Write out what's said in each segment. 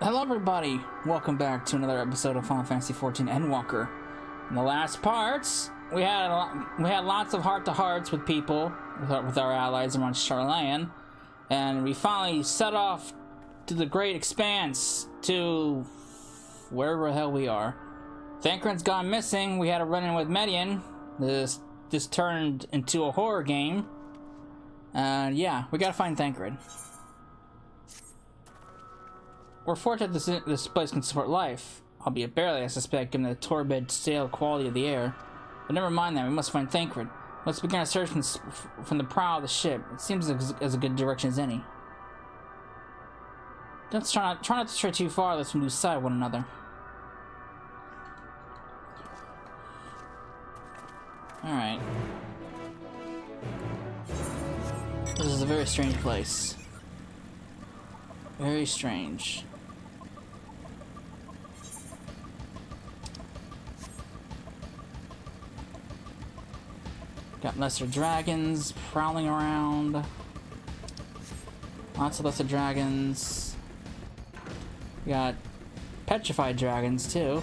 Hello everybody, welcome back to another episode of Final Fantasy XIV Endwalker. In the last parts, we had lots of heart-to-hearts with people, with our allies around Charlayan, and we finally set off to the great expanse, to wherever the hell we are. Thancred's gone missing, we had a run-in with Median. This turned into a horror game. Yeah, we gotta find Thancred. We're fortunate this place can support life, albeit barely, I suspect, given the torpid, stale quality of the air. But never mind that, we must find Thancred. Let's begin our search from the prow of the ship. It seems as a good direction as any. Let's try not to stray too far, lest we lose sight of one another. Alright. This is a very strange place. Very strange. Got lesser dragons prowling around. Lots of lesser dragons. We got petrified dragons too.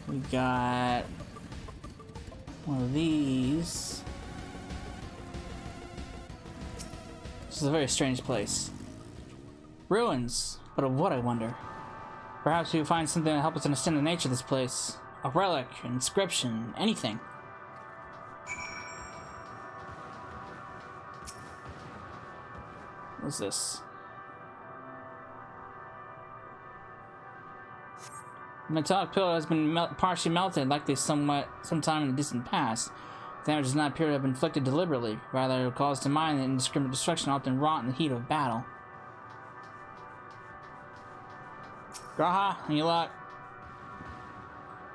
We got one of these. This is a very strange place. Ruins, but of what, I wonder? Perhaps we will find something to help us understand the nature of this place. A relic, an inscription, anything. What's this? The metallic pillar has been partially melted, likely sometime in the distant past. Damage does not appear to have been inflicted deliberately. Rather, it calls to mind that indiscriminate destruction often wrought in the heat of battle. Graha, any luck?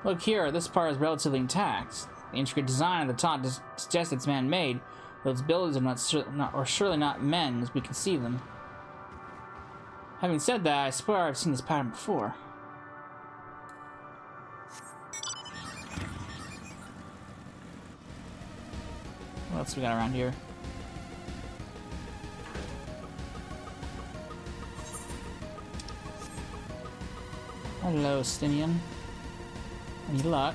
Look here, this part is relatively intact. The intricate design of the top suggests it's man-made, though its builders are surely not men as we conceive them. Having said that, I swear I've seen this pattern before. What else we got around here? Hello, Stinian. Any luck?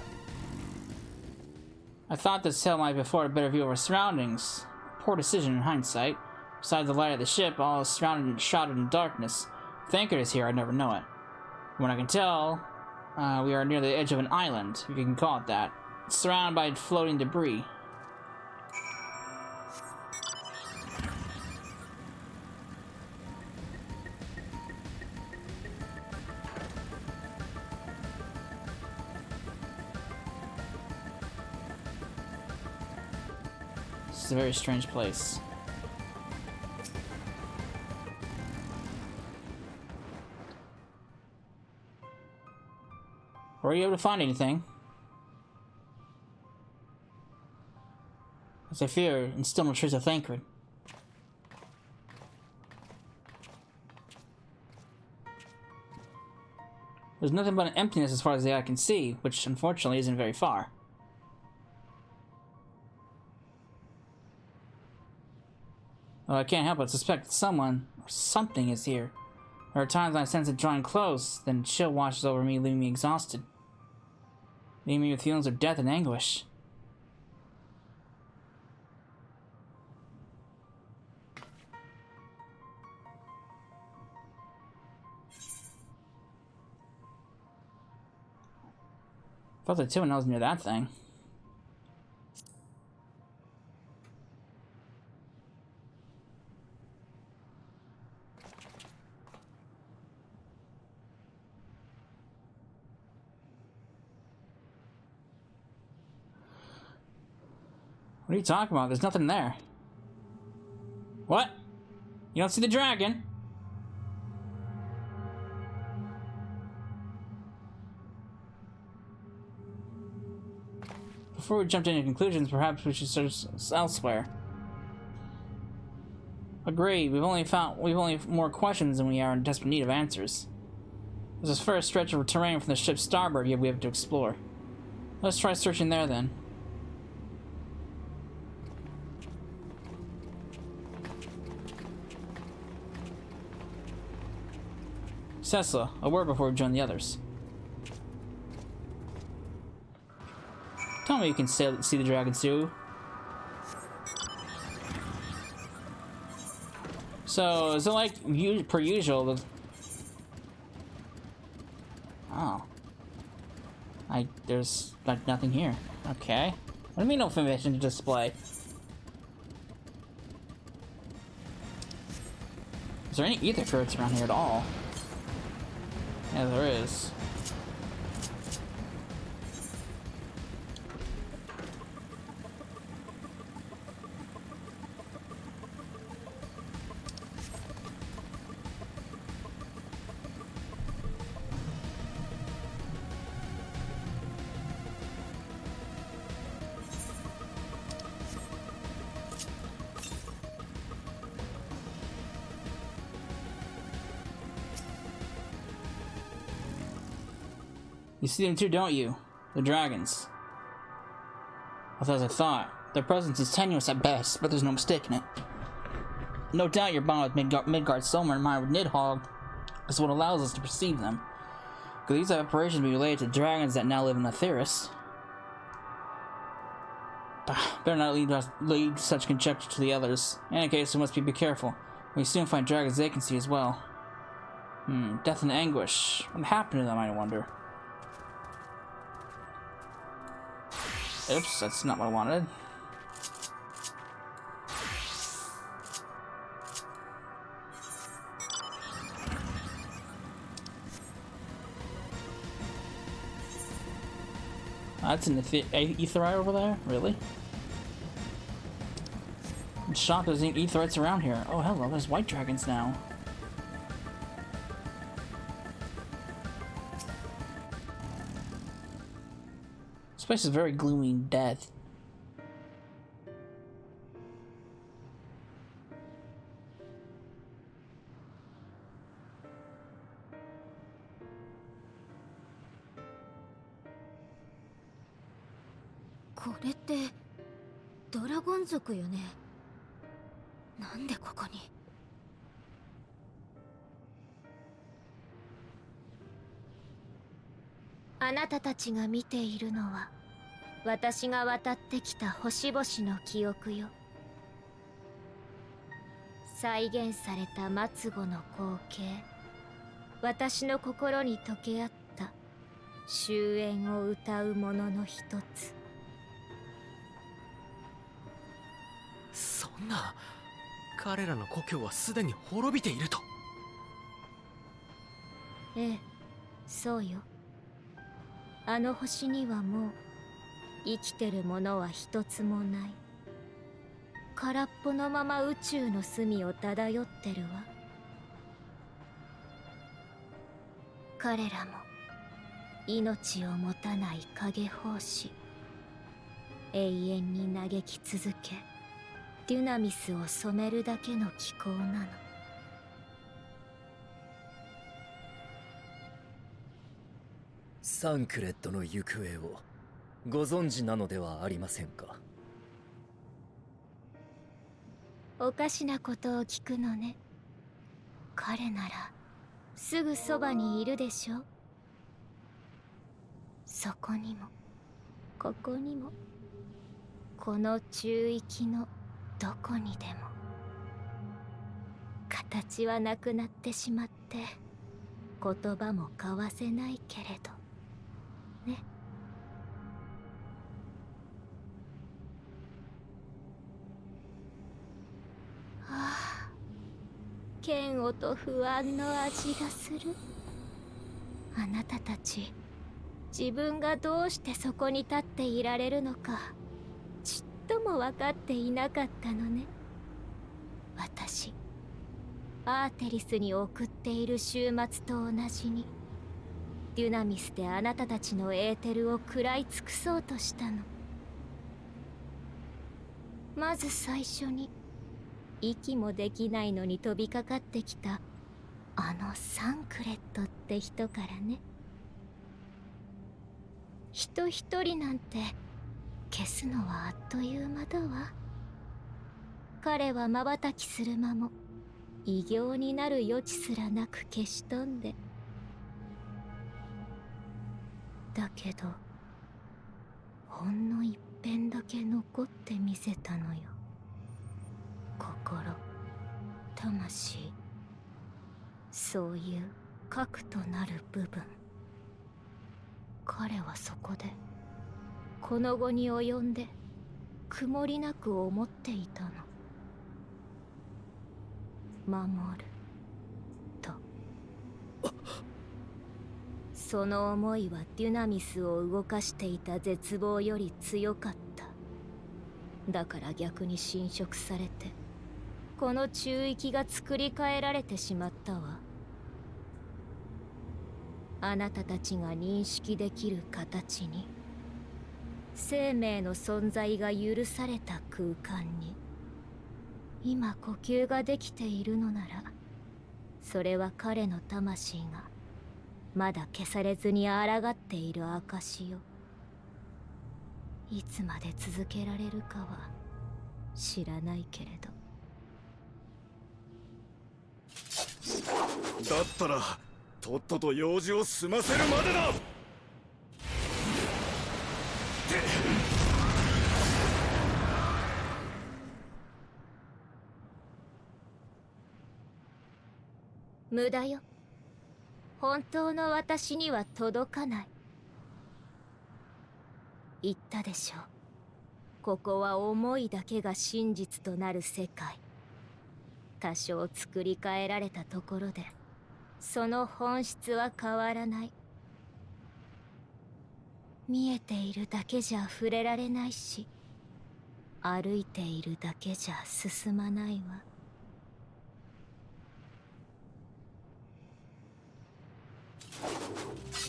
I thought this hill might afford a better view of our surroundings. Poor decision in hindsight. Besides the light of the ship, all is surrounded and shrouded in darkness. If Thancred is here, I'd never know it. From what I can tell, we are near the edge of an island, if you can call it that. It's surrounded by floating debris. It's a very strange place. Were you able to find anything? As I fear, and still no trace of Thancred. There's nothing but an emptiness as far as the eye can see, which unfortunately isn't very far. Well, I can't help but suspect that someone or something is here. There are times I sense it drawing close, then chill washes over me, leaving me exhausted. Leaving me with feelings of death and anguish. Felt it too when I was near that thing. What are you talking about? There's nothing there. What? You don't see the dragon? Before we jump to any conclusions, perhaps we should search elsewhere. Agreed. We've only more questions than we are in desperate need of answers. There's a fair stretch of terrain from the ship's starboard we have to explore. Let's try searching there then. Cecil, a word before we join the others. Tell me you can see the dragons too. So, is it like per usual? Oh. There's like nothing here. Okay. What do you mean no information to display? Is there any ether turrets around here at all? Yeah, there is. You see them too, don't you? The dragons. As I thought, their presence is tenuous at best, but there's no mistaking it. No doubt your bond with Midgard's Somer and mine with Nidhogg is what allows us to perceive them. Could these apparitions be related to dragons that now live in Aetheris? Better not lead such conjecture to the others. In any case, we must be careful. We soon find dragons they can see as well. Death and anguish. What happened to them, I wonder? Oops, that's not what I wanted. That's an aetherite over there? Really? I'm shocked there's any aetherites around here. Oh, hello, there's white dragons now. This place is very gloomy and dead. This is dragon族よね。なんでここに？あなたたちが見ているのは、私が渡ってきた星々の記憶よ。再現された末後の光景、私の心に溶け合った終焉を歌うものの一つ。そんな、彼らの故郷はすでに滅びていると。ええ、そうよ。あの星にはもう生きてるものは一つもない。空っぽのまま宇宙の隅を漂ってるわ。彼らも命を持たない影胞子、永遠に嘆き続け、デュナミスを染めるだけの気候なの。サンクレットの行方をご存知なのではありませんか？おかしなことを聞くのね。彼ならすぐそばにいるでしょ。そこにもここにも、この中域のどこにでも。形はなくなってしまって言葉も交わせないけれどね。ああ、嫌悪と不安の味がする。あなたたち、自分がどうしてそこに立っていられるのかちっとも分かっていなかったのね。私、アーテリスに送っている週末と同じに、デュナミスであなたたちのエーテルを食らい尽くそうとしたの。まず最初に、息もできないのに飛びかかってきたあのサンクレットって人からね。人一人なんて消すのはあっという間だわ。彼は瞬きする間も異形になる余地すらなく消し飛んで。だけどほんの一遍だけ残ってみせたのよ。心、魂、そういう核となる部分。彼はそこでこの後に及んで曇りなく思っていたの。守ると。その思いはデュナミスを動かしていた絶望より強かった。だから逆に侵食されてこの中域が作り変えられてしまったわ。あなたたちが認識できる形に、生命の存在が許された空間に今呼吸ができているのなら、それは彼の魂がまだ消されずに抗っている証よ。いつまで続けられるかは知らないけれど。だったらとっとと用事を済ませるまでだ。無駄よ。本当の私には届かない。言ったでしょう。ここは思いだけが真実となる世界。多少作り変えられたところでその本質は変わらない。見えているだけじゃ触れられないし、歩いているだけじゃ進まないわ。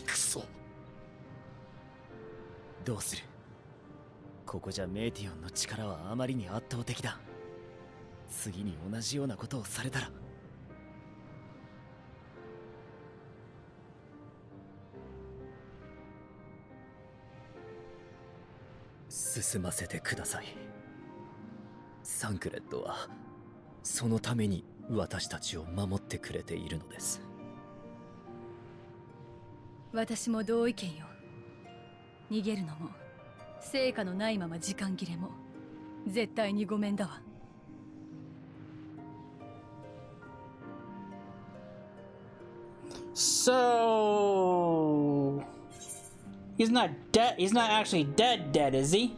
くそ。どうする？ここじゃメイティオンの力はあまりに圧倒的だ。次に同じようなことをされたら。進ませてください。サンクレットはそのために私たちを守ってくれているのです。私も同意見よ。逃げるのも成果のないまま時間切れも絶対にごめんだわ。So he's not dead. He's not actually dead, is he?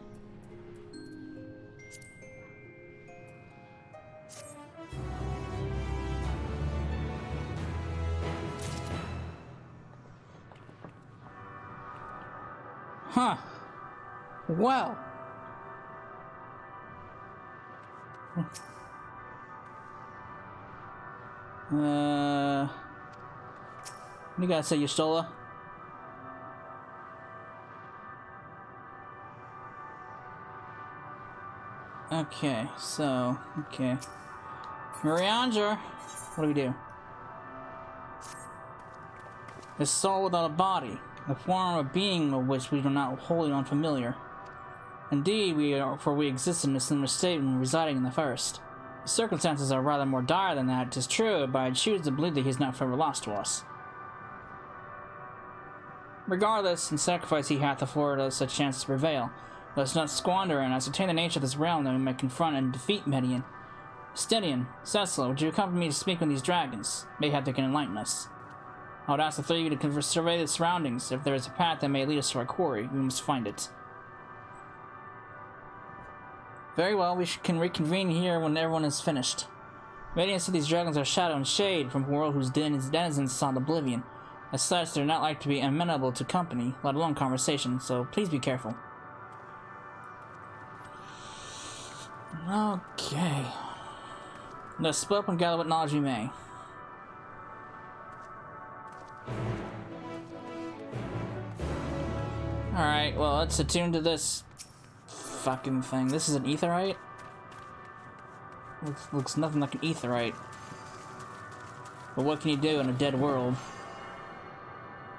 Huh. Well. What do you gotta say, Yustola? Okay, so, okay. Marianger, what do we do? A soul without a body, a form of being of which we are not wholly unfamiliar. Indeed, we exist in a similar state when residing in the first. The circumstances are rather more dire than that, 'tis true, but I choose to believe that he is not forever lost to us. Regardless, in sacrifice he hath afforded us a chance to prevail. Let us not squander and ascertain the nature of this realm that we may confront and defeat Median. Stenian, Cecil, would you accompany me to speak with these dragons? Mayhap they can enlighten us. I would ask the three of you to survey the surroundings. If there is a path that may lead us to our quarry, we must find it. Very well, we can reconvene here when everyone is finished. Median said these dragons are shadow and shade from a world whose denizens sought oblivion. As such, they're not like to be amenable to company, let alone conversation, so please be careful. Okay. Let's split up and gather what knowledge we may. Alright, well, let's attune to this fucking thing. This is an aetherite? Looks nothing like an aetherite. But what can you do in a dead world?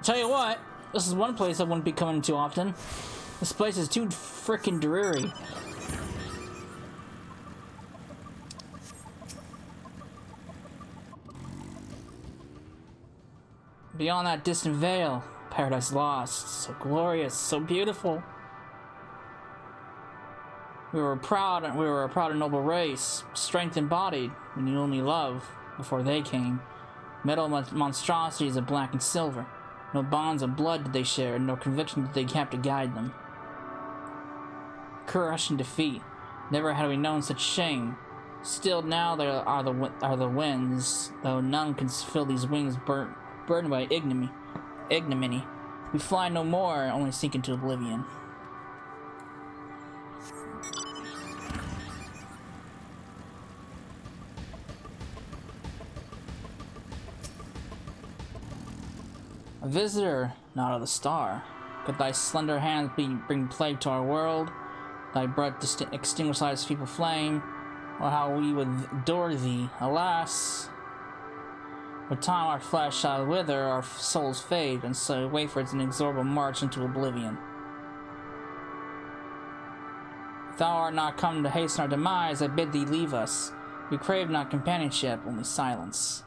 Tell you what, this is one place I wouldn't be coming to often. This place is too frickin' dreary. Beyond that distant veil, paradise lost. So glorious, so beautiful. We were a proud and noble race, strength embodied, and the only love before they came. Metal monstrosities of black and silver. No bonds of blood did they share, no conviction did they have to guide them. Crush and defeat. Never had we known such shame. Still now there are the winds, though none can fill these wings burdened by ignominy. We fly no more, only sink into oblivion. A visitor, not of the star. Could thy slender hands bring plague to our world? Thy breath extinguish life's feeble flame? Or how we would adore thee, alas! With time our flesh shall wither, our souls fade, and so wait for its inexorable march into oblivion. If thou art not come to hasten our demise, I bid thee leave us. We crave not companionship, only silence.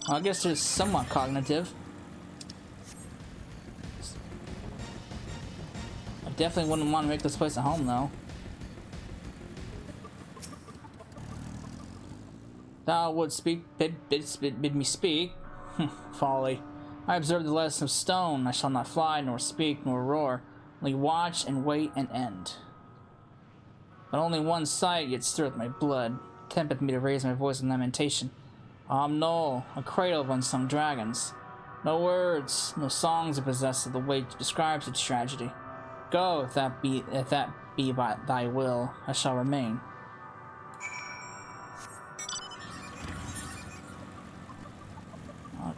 Well, I guess it's somewhat cognitive. I definitely wouldn't want to make this place a home, though. Thou wouldst bid me speak. Folly. I observe the lesson of stone. I shall not fly, nor speak, nor roar. Only watch and wait and end. But only one sight yet stirreth my blood, tempteth me to raise my voice in lamentation. No, a cradle of unsung dragons. No words, no songs are possessed of the weight that describes its tragedy. Go, if that be by thy will, I shall remain.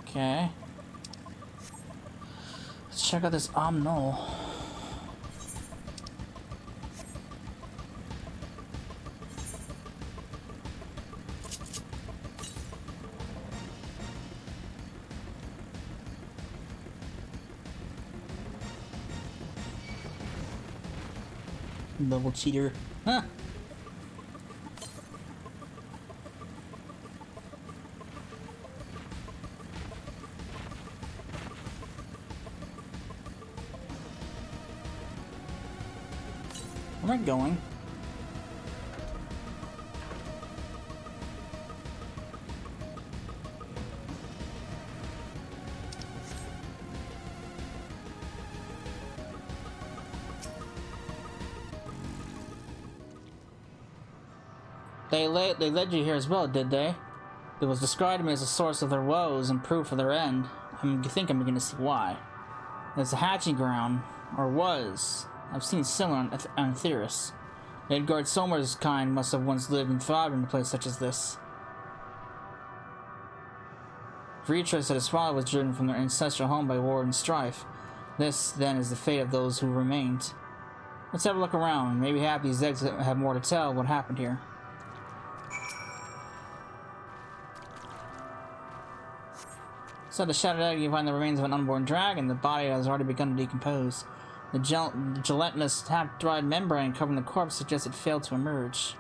Okay. Let's check out this no. Double cheater. Huh. Where am I going? They led you here as well, did they? It was described to me as a source of their woes and proof of their end. I think I'm beginning to see why. It's a hatching ground, or was. I've seen similar on Theris. Edgard Somer's kind must have once lived and thrived in a place such as this. Vritra said his father was driven from their ancestral home by war and strife. This, then, is the fate of those who remained. Let's have a look around. Maybe half these eggs have more to tell what happened here. Inside the shattered egg, you find the remains of an unborn dragon. The body has already begun to decompose. The gelatinous, half-dried membrane covering the corpse suggests it failed to emerge.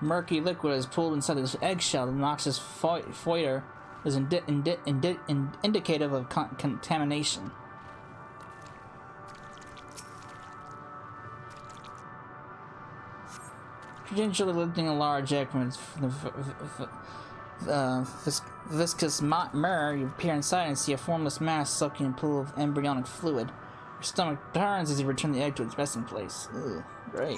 Murky liquid is pooled inside the eggshell. The noxious foetor is indicative of contamination. Gingerly lifting a large egg from its viscous mirror, you peer inside and see a formless mass soaking in a pool of embryonic fluid. Your stomach turns as you return the egg to its resting place. Ugh, great.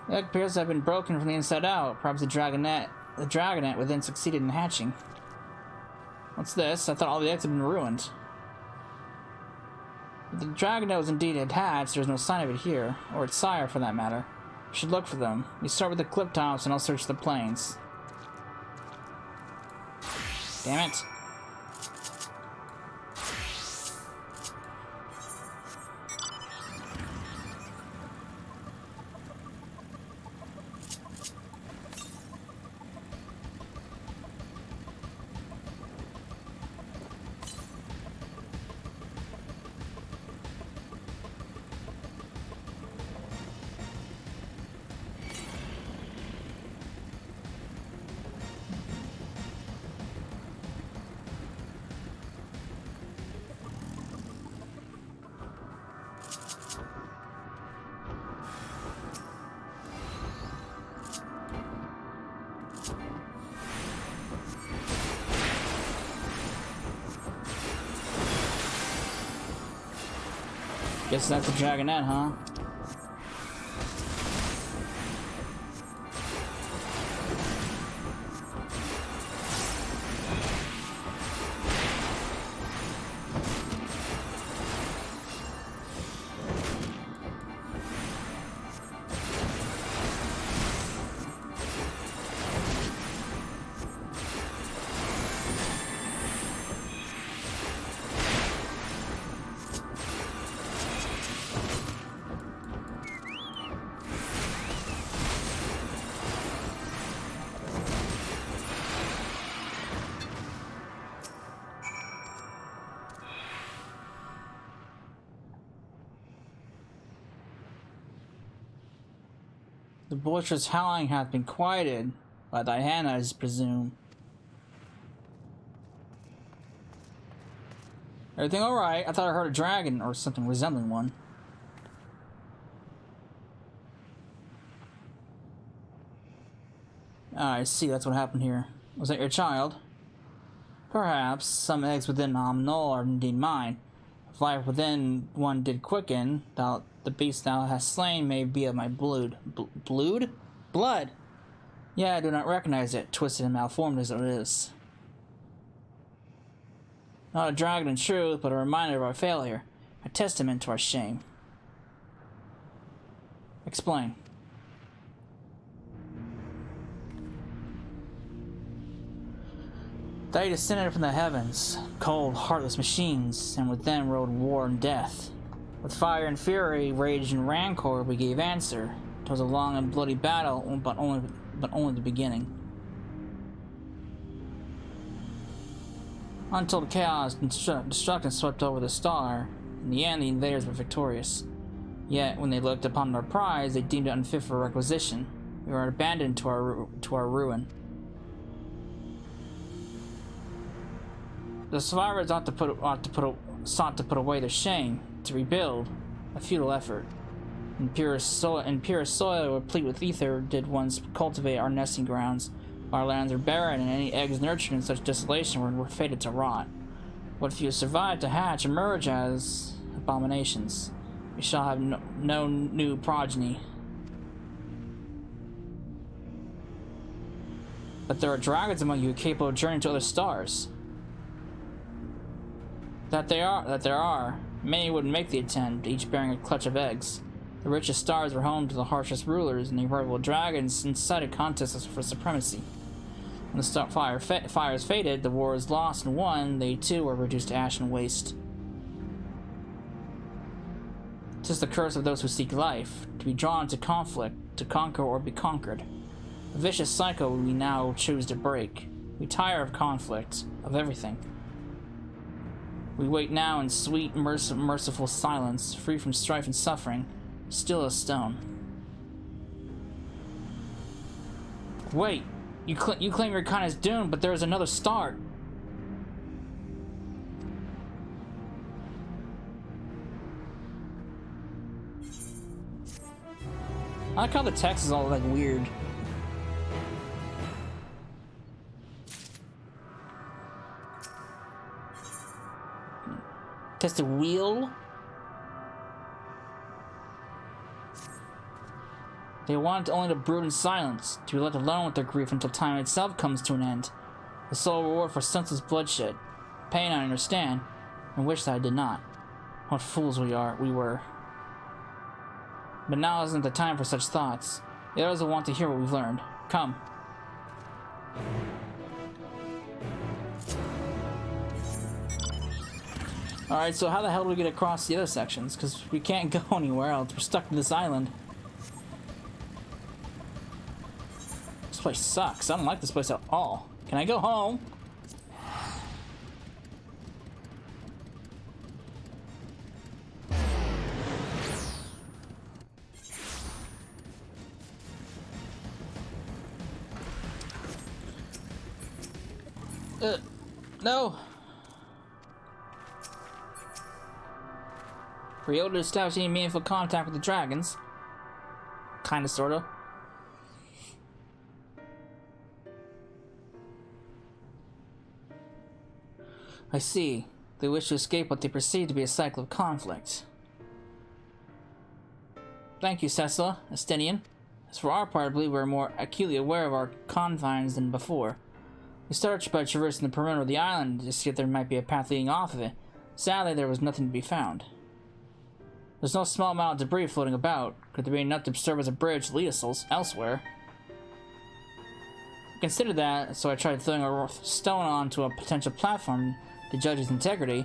The egg appears to have been broken from the inside out. Perhaps the dragonet within succeeded in hatching. What's this? I thought all the eggs had been ruined. If the dragonet was indeed had hatched, there's no sign of it here, or its sire for that matter. We should look for them. We start with the cliff tops and I'll search the plains. Damn it. Guess that's a dragonette, huh? The boisterous howling hath been quieted by Diana, I presume. Everything alright? I thought I heard a dragon or something resembling one. Ah, I see, that's what happened here. Was that your child? Perhaps some eggs within Null are indeed mine. If life within one did quicken, the beast thou hast slain may be of my blood. Blood? Blood! Yeah, I do not recognize it, twisted and malformed as it is. Not a dragon in truth, but a reminder of our failure. A testament to our shame. Explain. They descended from the heavens, cold, heartless machines, and with them rode war and death. With fire and fury, rage and rancor, we gave answer. It was a long and bloody battle, but only the beginning. Untold chaos and destruction swept over the star. In the end, the invaders were victorious. Yet, when they looked upon our prize, they deemed it unfit for requisition. We were abandoned to our ruin. The survivors sought to put away their shame, to rebuild, a futile effort. In pure soil, replete with ether, did once cultivate our nesting grounds. Our lands are barren, and any eggs nurtured in such desolation were fated to rot. What few survived to hatch emerge as abominations. We shall have no new progeny. But there are dragons among you capable of journeying to other stars. That there are. Many would make the attempt, each bearing a clutch of eggs. The richest stars were home to the harshest rulers, and the invertible dragons incited contests for supremacy. When the fires faded, the war was lost and won, they too were reduced to ash and waste. 'Tis the curse of those who seek life, to be drawn to conflict, to conquer or be conquered. A vicious cycle we now choose to break. We tire of conflict, of everything. We wait now in sweet, merciful silence, free from strife and suffering, still as stone. Wait, you claim your kind is doomed, but there is another start. I like how the text is all like weird. Test the wheel. They want only to brood in silence, to be left alone with their grief until time itself comes to an end. The sole reward for senseless bloodshed. Pain I understand, and wish that I did not. What fools we were. But now isn't the time for such thoughts. The others will want to hear what we've learned. Come. Alright, so how the hell do we get across the other sections? Because we can't go anywhere else. We're stuck in this island. This place sucks. I don't like this place at all. Can I go home? No. Were you able to establish any meaningful contact with the dragons? Kinda, sorta. I see. They wish to escape what they perceive to be a cycle of conflict. Thank you, Cecil, Estinian. As for our part, I believe we're more acutely aware of our confines than before. We started by traversing the perimeter of the island to see if there might be a path leading off of it. Sadly, there was nothing to be found. There's no small amount of debris floating about. Could there be enough to serve as a bridge to lead us elsewhere? I considered that, so I tried throwing a stone onto a potential platform to judge its integrity,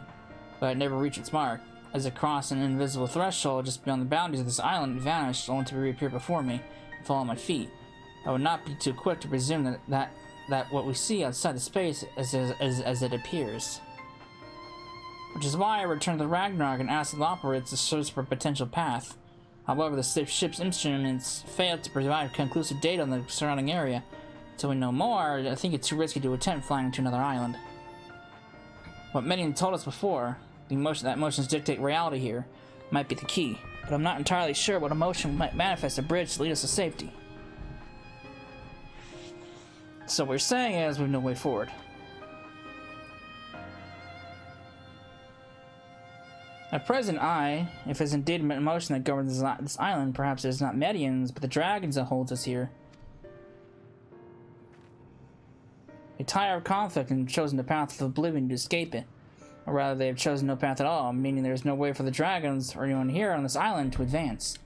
but it never reached its mark. As it crossed an invisible threshold just beyond the boundaries of this island, it vanished, only to reappear before me and fall on my feet. I would not be too quick to presume that what we see outside the space as it appears. Which is why I returned to the Ragnarok and asked the operators to search for a potential path. However, the ship's instruments failed to provide conclusive data on the surrounding area. Until we know more, I think it's too risky to attempt flying to another island. What Median told us before, that emotions dictate reality here, might be the key, but I'm not entirely sure what emotion might manifest a bridge to lead us to safety. So what you're saying is we have no way forward. At present, if it's indeed an emotion that governs this island, perhaps it is not Medians, but the dragons that holds us here. They tire of conflict and have chosen the path of Oblivion to escape it. Or rather, they have chosen no path at all, meaning there is no way for the dragons or anyone here on this island to advance.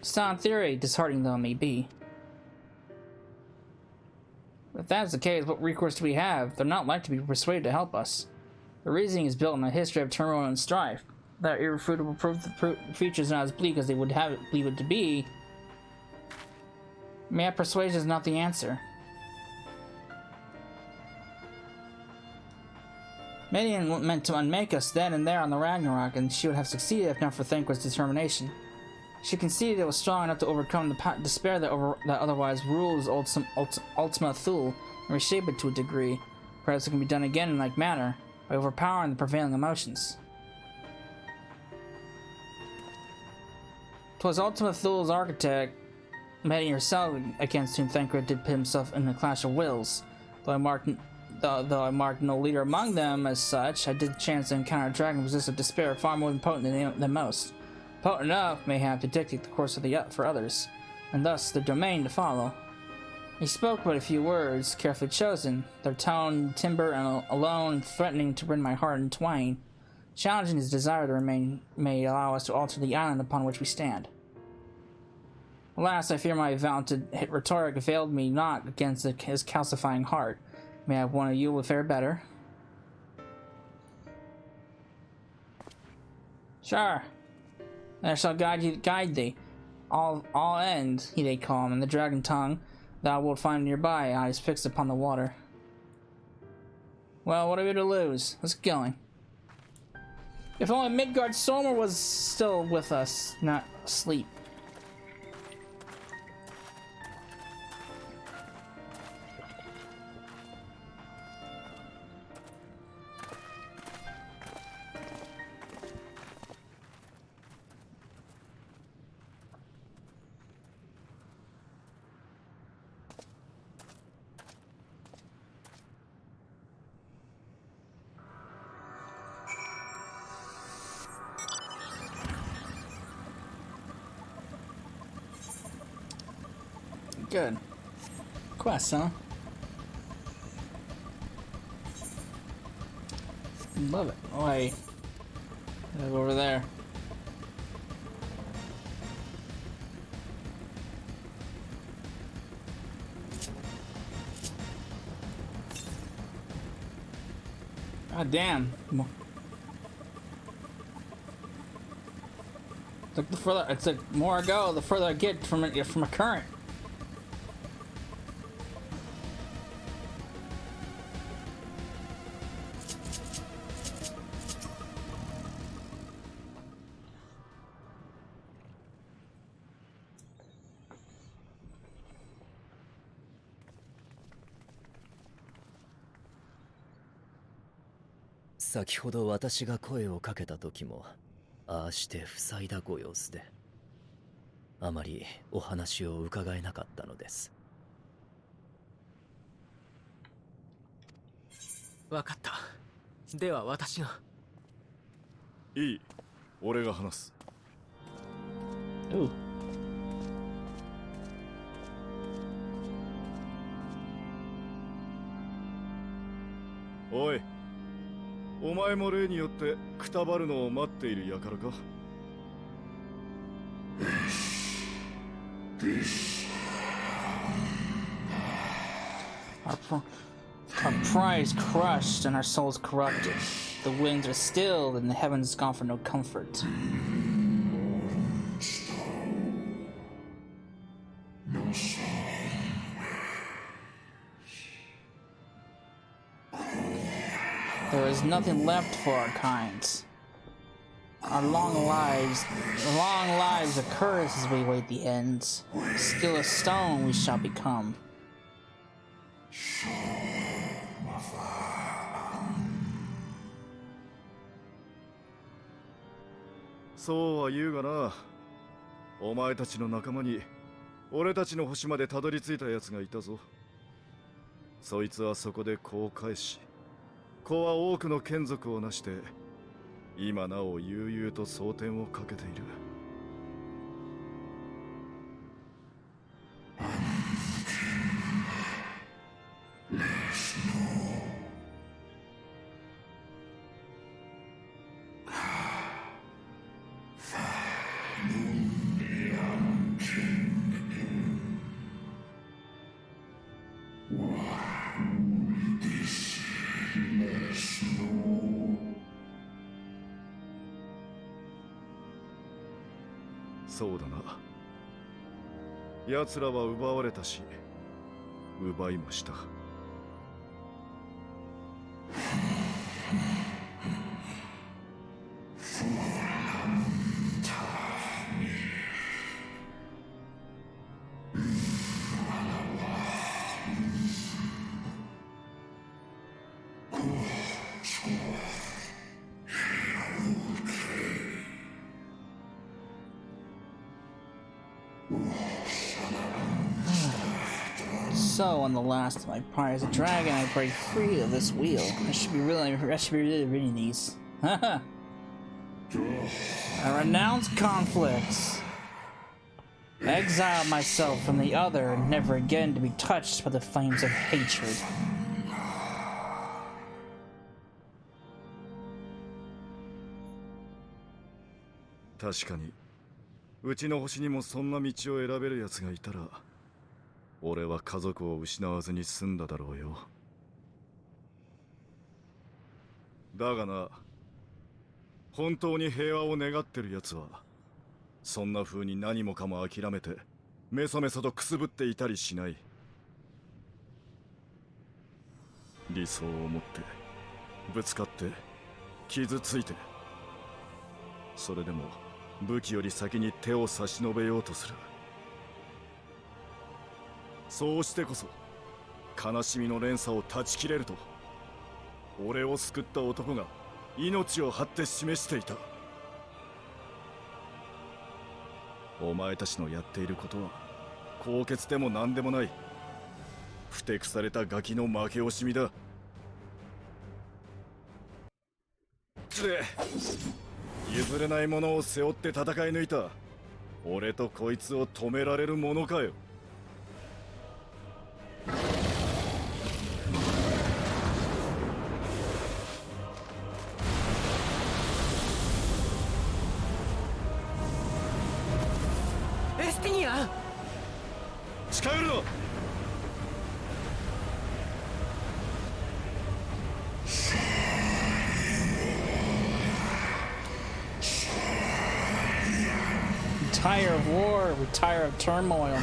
Sound theory, disheartening though it may be. If that's the case, what recourse do we have? They're not likely to be persuaded to help us. The reasoning is built on a history of turmoil and strife. That irrefutable proof the future is not as bleak as they would believe it to be. Mere persuasion is not the answer. Median meant to unmake us then and there on the Ragnarok, and she would have succeeded if not for Thanquist's determination. She conceded it was strong enough to overcome the despair that otherwise rules Ultima Thule and reshape it to a degree. Perhaps it can be done again in like manner, by overpowering the prevailing emotions. 'Twas Ultima Thule's architect, Median herself, against whom Thancred did pit himself in a clash of wills. Though I marked no leader among them as such, I did chance to encounter a dragon possessed of despair far more potent than most. Potent enough, mayhap, to dictate the course for others, and thus the domain to follow. He spoke but a few words, carefully chosen, their tone timber and alone threatening to rend my heart in twain. Challenging his desire to remain may allow us to alter the island upon which we stand. Alas, I fear my vaunted rhetoric availed me not against his calcifying heart. May I have one of you will fare better? Sure. And I shall guide thee. All end, he they call him, in the dragon tongue, thou wilt find nearby, eyes fixed upon the water. Well, what have we to lose? Let's get going. If only Midgard Somer was still with us, not asleep. Good. Quest, huh? Love it. Oh, hey. Over there. God damn. It's like more I go, the further I get from a current.先ほど私が声をかけた時もああして塞いだご様子であまりお話を伺えなかったのです。わかった。では私が。いい。俺が話す。 Ooh. おい、お前も例によってくたばるのを待っている輩か。 Our pride is crushed and our souls corrupted. The winds are stilled and the heavens gone for no comfort. There is nothing left for our kinds. Our long lives are cursed as we wait the ends. Still a stone we shall become. So は言うがな、お前たちの仲間に俺たちの星までたどり着いた奴がいたぞ。そいつはそこで子を返し、子は多くの眷属を成して今なお悠々と蒼天をかけている。そうだな。奴らは奪われたし、奪いもした。So, on the last of my pride as a dragon, I break free of this wheel. I should be really reading these. Haha. I renounce conflicts. I exile myself from the other, never again to be touched by the flames of hatred. 確かに、うちの星にもそんな道を選べる奴がいたら、俺は家族を失わずに済んだだろうよ。だがな、本当に平和を願ってる奴はそんな風に何もかも諦めてメソメソとくすぶっていたりしない。理想を持ってぶつかって傷ついて、それでも武器より先に手を差し伸べようとする。そうしてこそ悲しみの連鎖を断ち切れると俺を救った男が命を張って示していた。お前たちのやっていることは高潔でも何でもない、ふてくされたガキの負け惜しみだ。で譲れないものを背負って戦い抜いた俺とこいつを止められるものかよ。エスティニアン、近寄るの。Retire of war, retire of turmoil.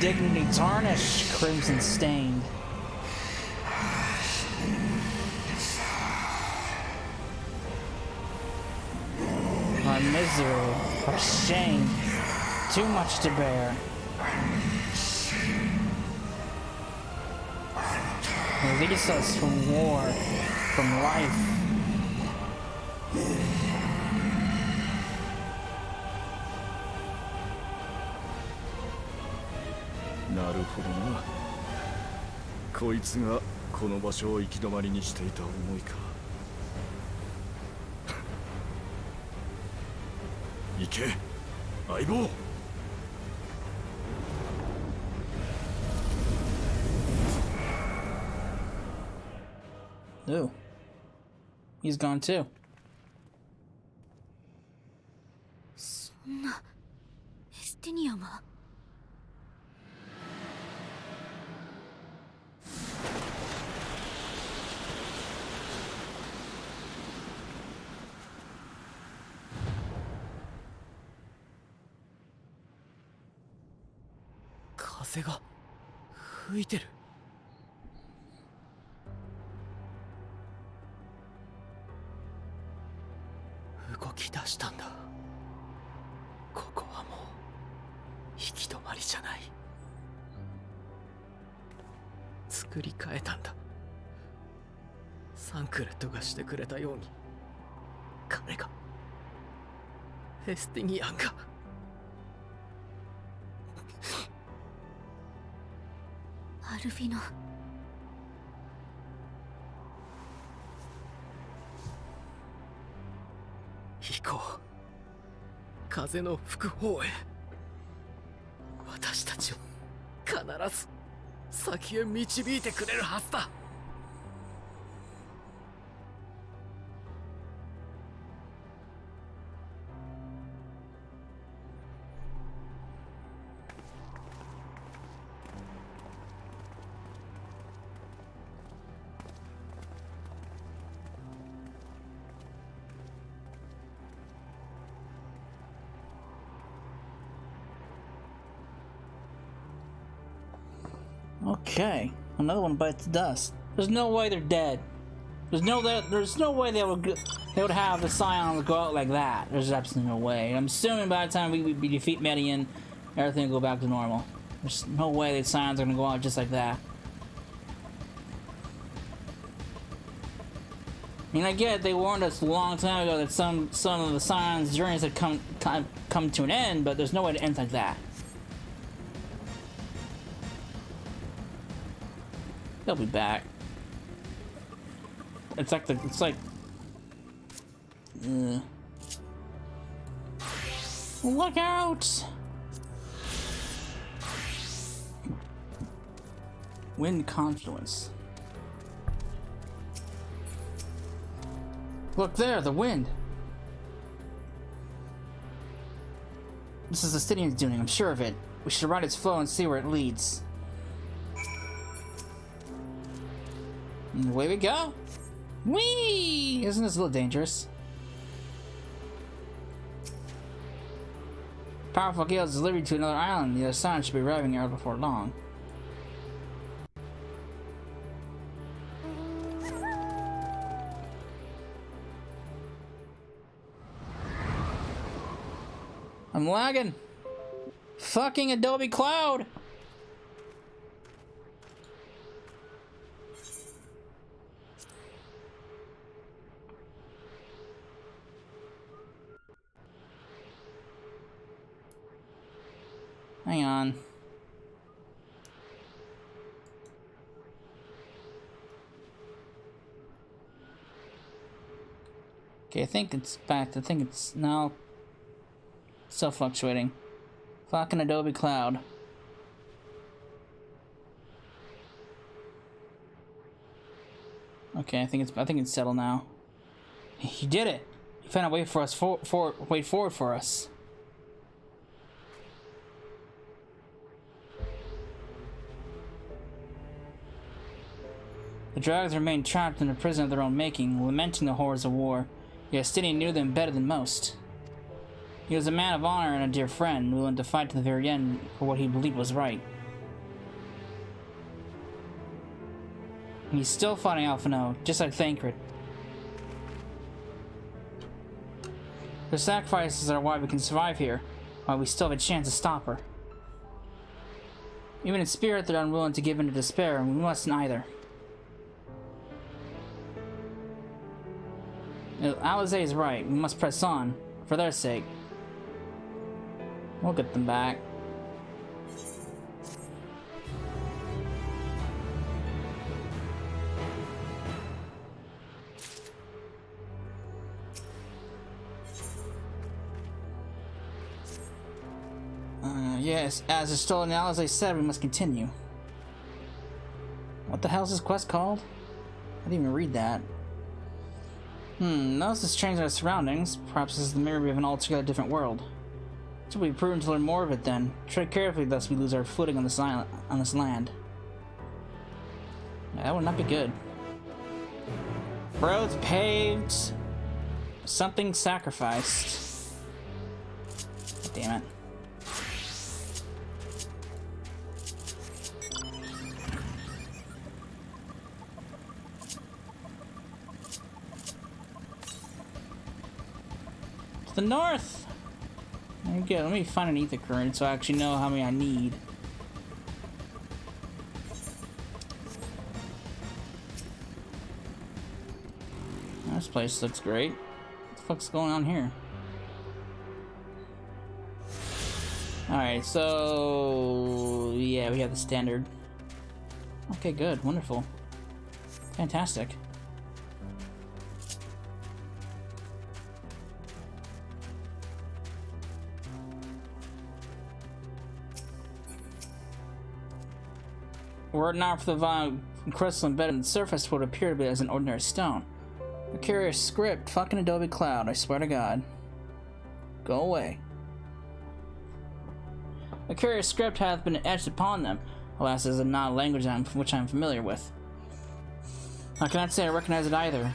Dignity tarnished, crimson stained. Our misery, our shame, too much to bear. Release us from war, from life. なるほどな。こいつがこの場所を行き止まりにしていた思いか。け相棒。 Ooh. He's gone too. そんなエスティニアが。風が吹いてる。動き出したんだ。ここはもう行き止まりじゃない。作り変えたんだ。サンクレットがしてくれたように、彼がエスティニアンが。アルフィノ。行こう。風の吹く方へ。私たちを必ず先へ導いてくれるはずだ。Okay, another one bites the dust. There's no way they're dead. There's no way they would have the Scions go out like that. There's absolutely no way. I'm assuming by the time we defeat Median, everything will go back to normal. There's no way the Scions are gonna go out just like that. I mean, I get they warned us a long time ago that some of the Scions' journeys had come to an end, but there's no way to end like that. They'll be back. It's like look out! Wind confluence. Look there, the wind. This is the Stygian's doing, I'm sure of it. We should ride its flow and see where it leads. And away we go! Whee! Isn't this a little dangerous? Powerful gales delivered to another island. The other side should be arriving here before long. I'm lagging! Fucking Adobe Cloud! Hang on. Okay, I think it's back. I think it's now still fluctuating. Fucking Adobe Cloud. Okay, I think it's settled now. He did it. He found a way for us way forward for us. The dragons remained trapped in a prison of their own making, lamenting the horrors of war. Yet Stygian knew them better than most. He was a man of honor and a dear friend, willing to fight to the very end for what he believed was right. And he's still fighting Alphino, just like Thancred. Their sacrifices are why we can survive here, why we still have a chance to stop her. Even in spirit, they're unwilling to give in to despair, and we mustn't either. Alize is right. We must press on, for their sake. We'll get them back. Yes, as the stolen allies I said, we must continue. What the hell is this quest called? I didn't even read that. Notice this change in our surroundings. Perhaps this is the mirror of an altogether different world. It would be prudent to learn more of it then. Tread carefully lest we lose our footing on this island, on this land. Yeah, that would not be good. Roads paved. Something sacrificed. Damn it. To the north! There you go. Let me find an ether current so I actually know how many I need. This place looks great. What the fuck's going on here? Alright, so... yeah, we have the standard. Okay, good. Wonderful. Fantastic. Were it not for the vile crystal embedded in the surface, would appear to be as an ordinary stone. A curious script, fucking Adobe Cloud, I swear to God. Go away. A curious script hath been etched upon them. Alas, it is not a language which I am familiar with. I cannot say I recognize it either.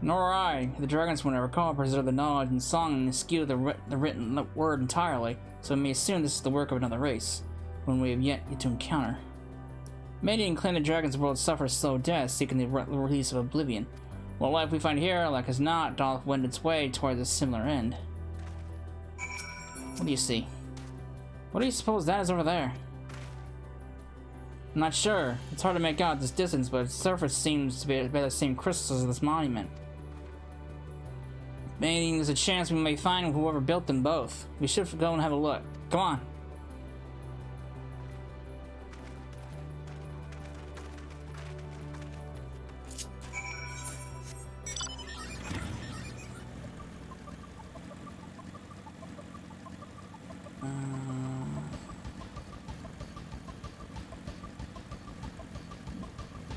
Nor I. The dragons, when I recall, preserve the knowledge and song and eschew the written word entirely, so we may assume this is the work of another race, one we have yet to encounter. Many claim the dragon's world suffers slow death, seeking the release of Oblivion. What life we find here, like as not, doth wend its way towards a similar end. What do you see? What do you suppose that is over there? I'm not sure. It's hard to make out at this distance, but its surface seems to be the same crystals as this monument. Meaning there's a chance we may find whoever built them both. We should go and have a look. Come on.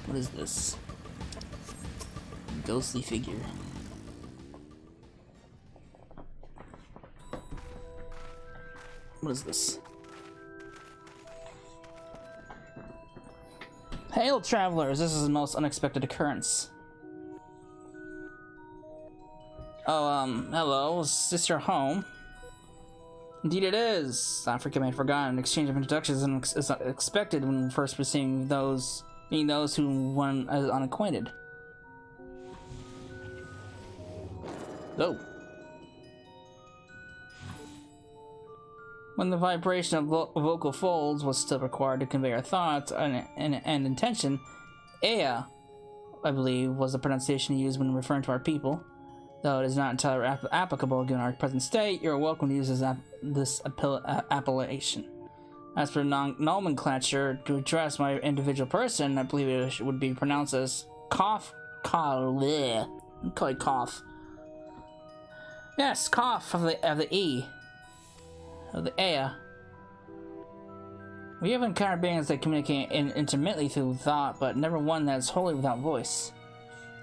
What is this? Ghostly figure. What is this? Hail, travelers! This is the most unexpected occurrence. Oh, hello. Is this your home? Indeed it is. I forgot. An exchange of introductions is expected when first receiving those, being those who one is unacquainted. Oh. When the vibration of vocal folds was still required to convey our thoughts and intention, Ea, I believe, was the pronunciation used when referring to our people. Though it is not entirely applicable given our present state, you are welcome to use this appellation. As for nomenclature, to address my individual person, I believe it would be pronounced as cough, call it cough. Yes, cough of the E. Of the Ea. We have encountered beings that communicate intermittently through thought, but never one that is wholly without voice.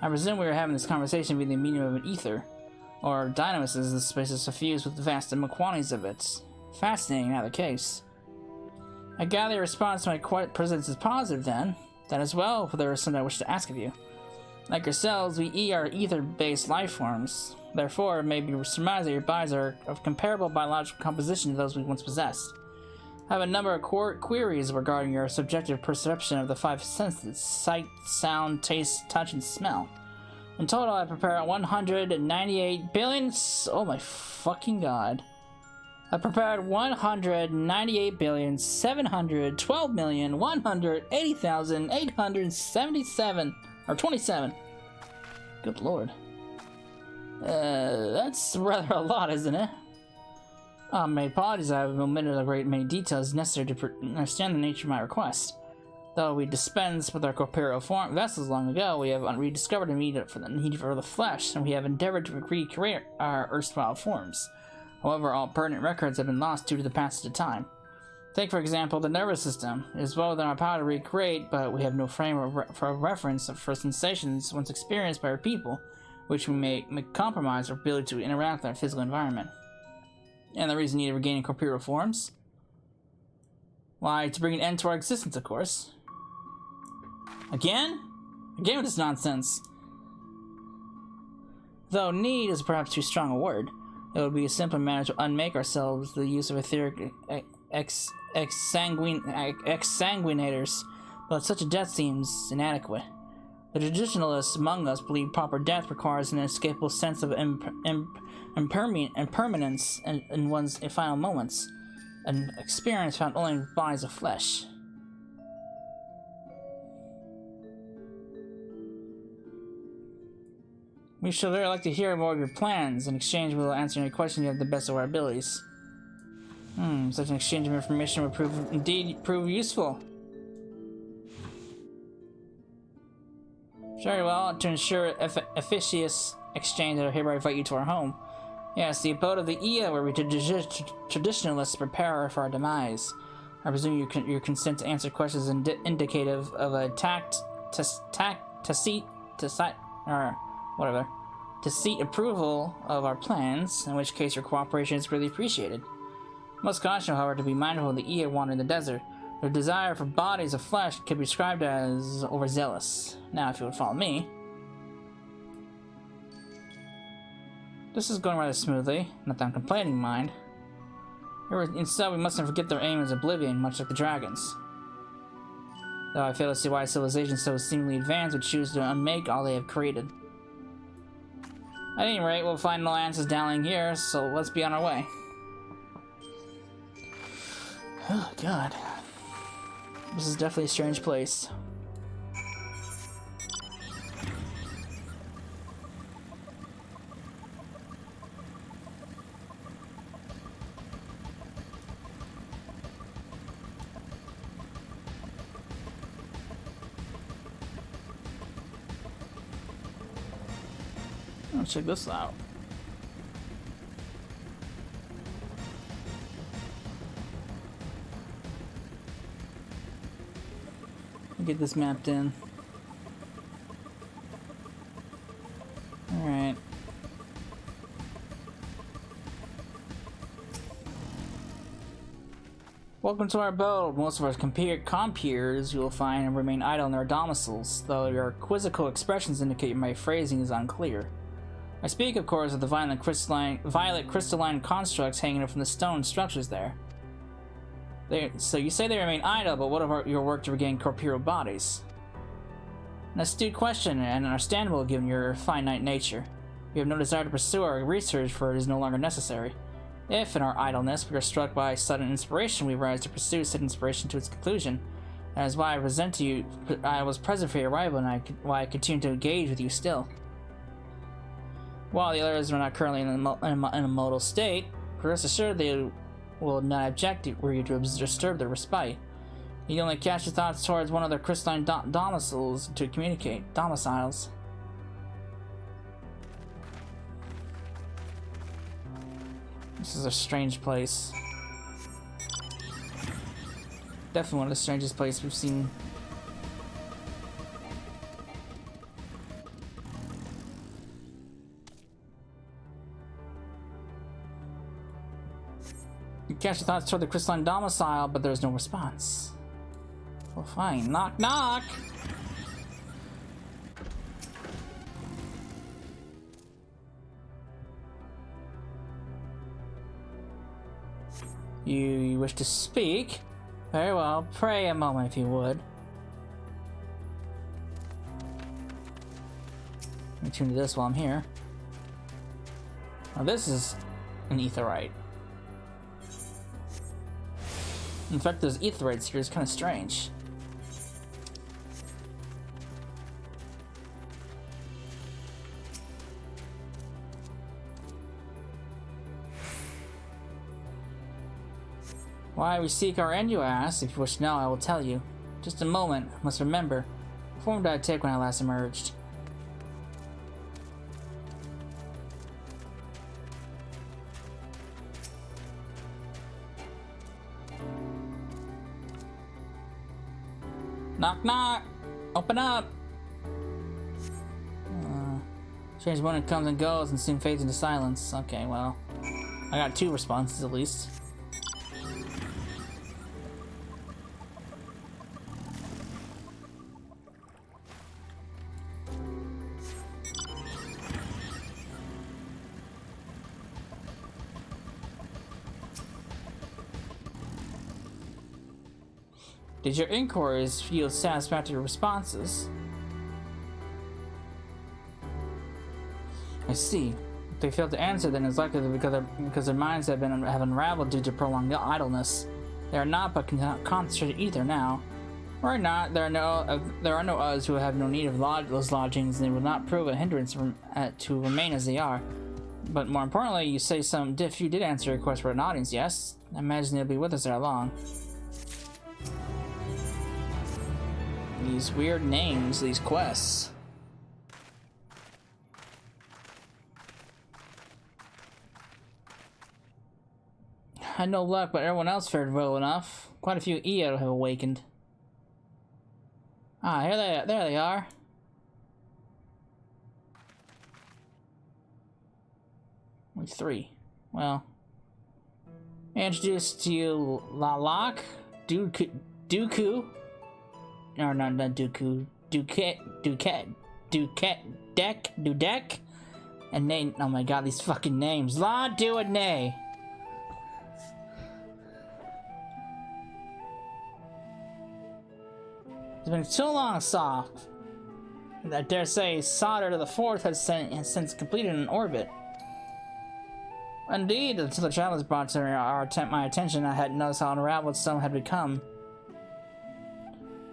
I presume we are having this conversation via the medium of an ether, or dynamis as the space is suffused with vast quantities of it. Fascinating in either case. I gather your response to my presence is positive then. That as well, for there is something I wish to ask of you. Like yourselves, we are ether-based life forms. Therefore, it may be surmised that your bodies are of comparable biological composition to those we once possessed. I have a number of queries regarding your subjective perception of the five senses: sight, sound, taste, touch, and smell. In total, I prepared 198 billion... oh my fucking god. I prepared 198,712,180,877... or 27. Good lord. That's rather a lot, isn't it? My apologies, I have omitted a great many details necessary to understand the nature of my request. Though we dispensed with our corporeal form vessels long ago, we have rediscovered the need for the flesh, and we have endeavored to recreate our erstwhile forms. However, all pertinent records have been lost due to the passage of time. Take, for example, the nervous system. It is well within our power to recreate, but we have no frame for reference for sensations once experienced by our people, which we may compromise our ability to interact with our physical environment. And the reason needed regaining corporeal forms? Why, to bring an end to our existence, of course. Again? Again with this nonsense. Though need is perhaps too strong a word, it would be a simple matter to unmake ourselves the use of etheric exsanguinators, but such a death seems inadequate. The traditionalists among us believe proper death requires an inescapable sense of impermanence in one's final moments, an experience found only in bodies of flesh. We should really like to hear more of your plans. In exchange, we will answer any question you have to the best of our abilities. Such an exchange of information would prove useful. Very well, to ensure efficacious exchange, I hereby invite you to our home. Yes, the abode of the Ia, where we traditionalists prepare for our demise. I presume you consent to answer questions indicative of a tacit approval of our plans, in which case your cooperation is greatly appreciated. Most caution, however, to be mindful of the Ia wandering the desert. Their desire for bodies of flesh could be described as overzealous. Now, if you would follow me. This is going rather smoothly, not that I'm complaining, mind. Instead, we mustn't forget their aim is Oblivion, much like the dragons. Though I fail to see why civilizations so seemingly advanced would choose to unmake all they have created. At any rate, we'll find no answers down here, so let's be on our way. Oh, God. This is definitely a strange place. Let's check this out. Get this mapped in. Alright. Welcome to our abode. Most of our compeers you will find remain idle in their domiciles, though your quizzical expressions indicate my phrasing is unclear. I speak, of course, of the violet crystalline constructs hanging from the stone structures there. So you say they remain idle, but what of your work to regain corporeal bodies? An astute question, and understandable given your finite nature. We have no desire to pursue our research, for it is no longer necessary. If, in our idleness, we are struck by sudden inspiration, we rise to pursue said inspiration to its conclusion. That is why I present to you. I was present for your arrival, and why I continue to engage with you still. While the others are not currently in a modal state, rest assured they will not object were you to disturb their respite. You only cast your thoughts towards one of their crystalline domiciles to communicate. Domiciles. This is a strange place. Definitely one of the strangest places we've seen. You cast your thoughts toward the crystalline domicile, but there's no response. Well, fine. Knock, knock! You wish to speak? Very well. Pray a moment, if you would. Let me tune to this while I'm here. Now, this is an aetheryte. In fact, those aetherytes here is kind of strange. Why we seek our end, you ask? If you wish to know, I will tell you. Just a moment, I must remember. What form did I take when I last emerged? Knock knock! Open up! Strange when it comes and goes and soon fades into silence. Okay, well, I got 2 responses at least. Did your inquiries yield satisfactory responses? I see. If they failed to answer, then it's likely because their minds have unraveled due to prolonged idleness. They are not but concentrated either now. Or not, there are no others who have no need of those lodgings, and they will not prove a hindrance to remain as they are. But more importantly, you say if you did answer a request for an audience, yes? I imagine they'll be with us there long. These weird names, these quests. Had no luck, but everyone else fared well enough. Quite a few Eo have awakened. Ah, there they are. Only 3. Well, introduced to you Lalak, Dooku. No, not Dooku. Dudek, and Nay. Oh my god, these fucking names. La, do and Nay. It's been so long, soft. I dare say Solder to the 4th has since completed an orbit. Indeed, until the travelers brought to my attention, I hadn't noticed how unraveled some had become.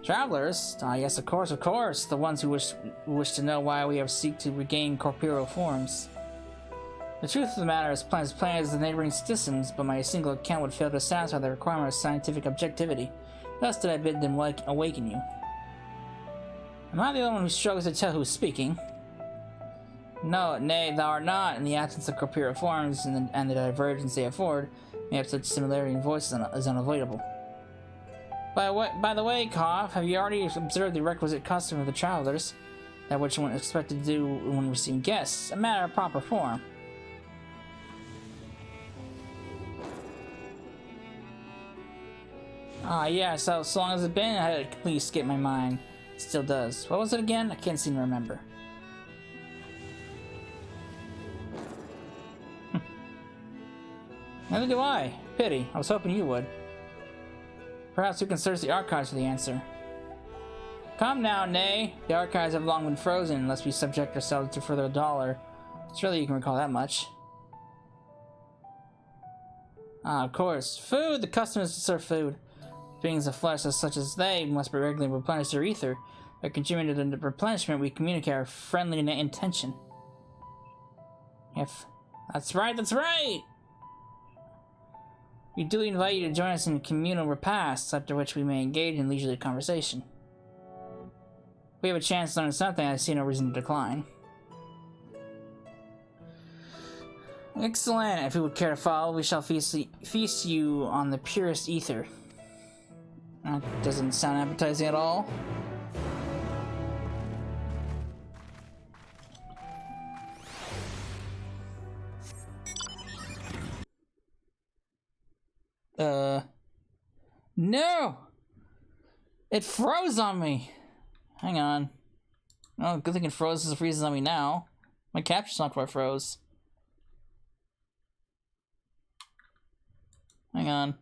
Travelers? Ah, yes, of course, the ones who wish to know why we have seek to regain corporeal forms. The truth of the matter is plain as the neighboring systems, but my single account would fail to satisfy the requirement of scientific objectivity. Thus did I bid them awaken you. Am I the only one who struggles to tell who's speaking? No, nay, thou art not. In the absence of corporeal forms and the divergence they afford, maybe such similarity in voices is unavoidable. By the way, Koff, have you already observed the requisite custom of the travelers, that which one is expected to do when receiving guests, a matter of proper form? Ah, yeah, so long as it's been, I had completely escaped my mind. It still does. What was it again? I can't seem to remember. Neither do I. Pity. I was hoping you would. Perhaps we can search the archives for the answer. Come now, Nay. The archives have long been frozen unless we subject ourselves to further dollar. Surely you can recall that much. Ah, of course. Food! The custom is to serve food. Beings of flesh such as they must be regularly replenish their ether. By contributing to the replenishment, we communicate our friendly intention. That's right, that's right! We duly invite you to join us in communal repasts, after which we may engage in leisurely conversation. If we have a chance to learn something, I see no reason to decline. Excellent. If you would care to follow, we shall feast you on the purest ether. That doesn't sound appetizing at all. No! It froze on me! Hang on. Oh, good thing it froze as it freezes on me now. My capture software froze. Hang on.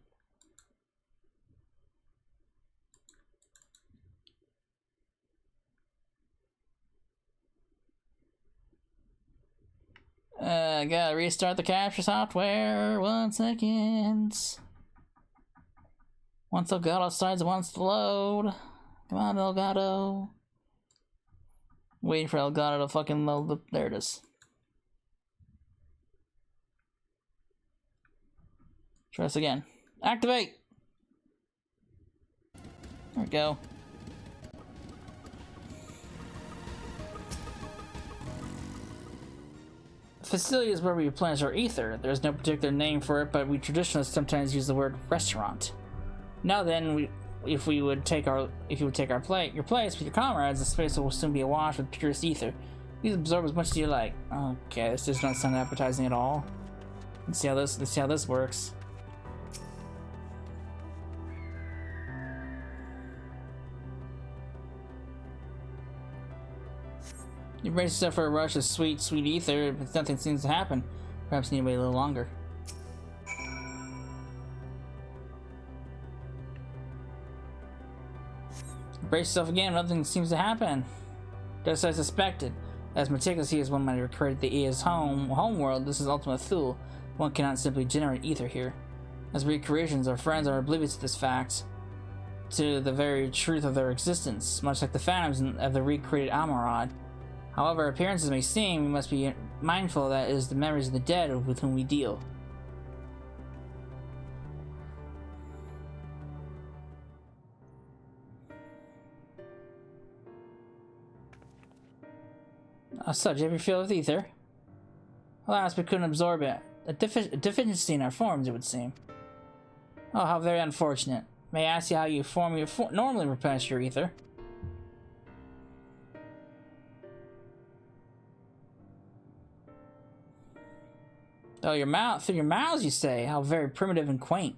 I gotta restart the capture software. 1 second. Once Elgato decides it wants to load. Come on, Elgato. Waiting for Elgato to fucking load. There it is. Try this again. Activate! There we go. The facility is where we replenish our ether. There's no particular name for it, but we traditionally sometimes use the word restaurant. Now then, if you would take your place with your comrades, the space will soon be awash with purest ether. Please absorb as much as you like. Okay, this does not sound appetizing at all. Let's see how this works. You brace yourself for a rush of sweet ether, but nothing seems to happen. Perhaps you need to wait a little longer. Brace yourself again, nothing seems to happen. Just as I suspected. As meticulously as one might have created the Ea's homeworld, this is Ultima Thule. One cannot simply generate ether here. As recreations, our friends are oblivious to this fact, to the very truth of their existence, much like the phantoms of the recreated Amarad. However appearances may seem, we must be mindful that it is the memories of the dead with whom we deal. So, do you ever feel with ether? Alas, we couldn't absorb it. A deficiency in our forms, it would seem. Oh, how very unfortunate. May I ask you how you normally replenish your ether? Oh, through your mouths, you say? How very primitive and quaint.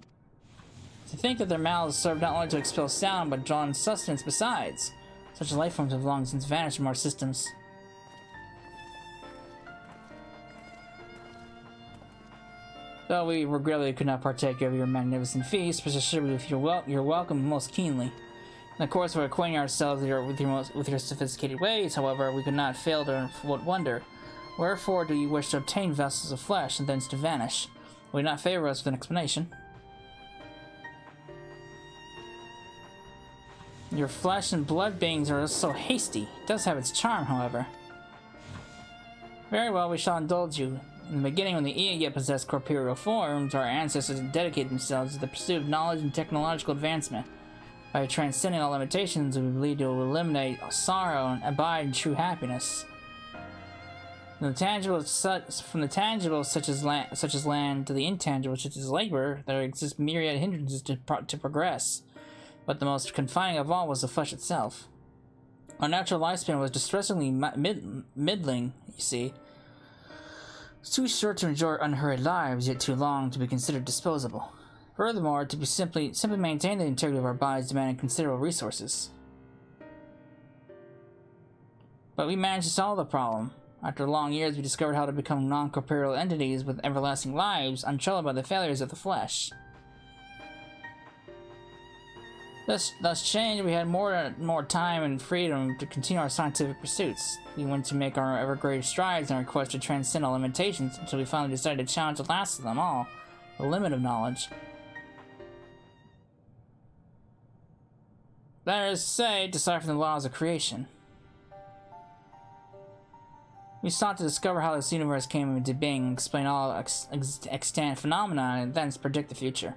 To think that their mouths serve not only to expel sound, but draw in sustenance besides. Such life forms have long since vanished from our systems. Though we regrettably could not partake of your magnificent feast, but assured you're welcome most keenly. In the course of acquainting ourselves with your sophisticated ways, however, we could not fail to wonder. Wherefore do you wish to obtain vessels of flesh and thence to vanish? Will you not favor us with an explanation? Your flesh and blood beings are so hasty. It does have its charm, however. Very well, we shall indulge you. In the beginning, when the Ea yet possessed corporeal forms, our ancestors dedicated themselves to the pursuit of knowledge and technological advancement. By transcending all limitations, we believe it will eliminate sorrow and abide in true happiness. From the tangible such as land to the intangible such as labor, there exist myriad hindrances to progress. But the most confining of all was the flesh itself. Our natural lifespan was distressingly middling, you see. Too short to enjoy unhurried lives, yet too long to be considered disposable. Furthermore, to be simply maintain the integrity of our bodies demanded considerable resources. But we managed to solve the problem. After long years, we discovered how to become non-corporeal entities with everlasting lives, untroubled by the failures of the flesh. Thus changed, we had more time and freedom to continue our scientific pursuits. We went to make our ever greater strides in our quest to transcend all limitations until we finally decided to challenge the last of them all, the limit of knowledge. That is to say, decipher the laws of creation. We sought to discover how this universe came into being, explain all extant phenomena, and thence predict the future.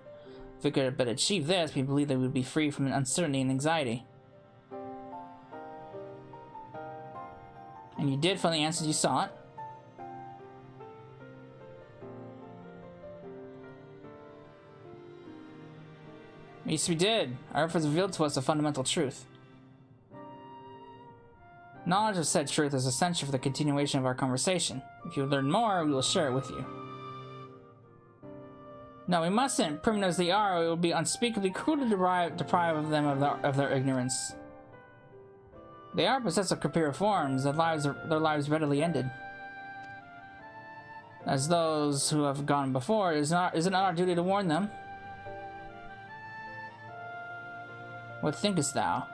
If we could but achieve this, we believe that we would be free from uncertainty and anxiety. And you did find the answers you sought. Yes, we did. Our efforts revealed to us a fundamental truth. Knowledge of said truth is essential for the continuation of our conversation. If you learn more, we will share it with you. No, we mustn't. Primitive as they are, it would be unspeakably cruel to deprive them of their ignorance. They are possessed of corporeal forms. Their lives readily ended. As those who have gone before, is it not our duty to warn them? What thinkest thou?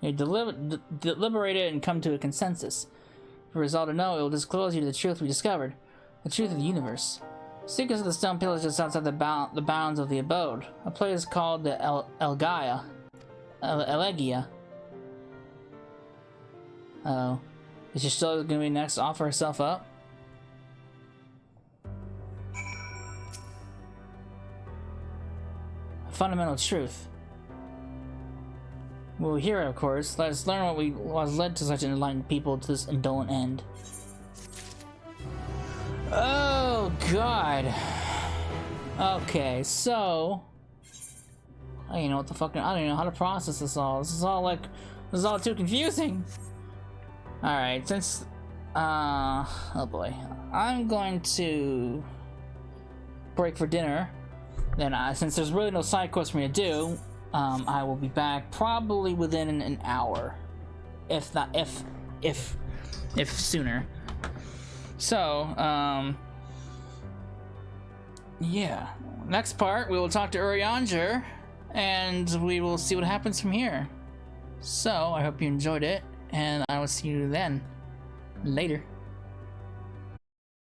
You deliberate it and come to a consensus. If you resolve to know, it will disclose you to the truth we discovered, the truth of the universe. Seekers of the stone pillars just outside the bounds of the abode. A place called the Elegia. Oh. Is she still going to be next to offer herself up? A fundamental truth. We'll hear it, of course. Let's learn what was led to such enlightened people to this indolent end. Oh god. Okay, so I don't even know what the fuck. I don't even know how to process this all. This is all too confusing. All right, since oh boy, I'm going to break for dinner. Then, since there's really no side quests for me to do, I will be back probably within an hour, if not if sooner. So, yeah. Next part, we will talk to Urianger, and we will see what happens from here. So, I hope you enjoyed it, and I will see you then. Later.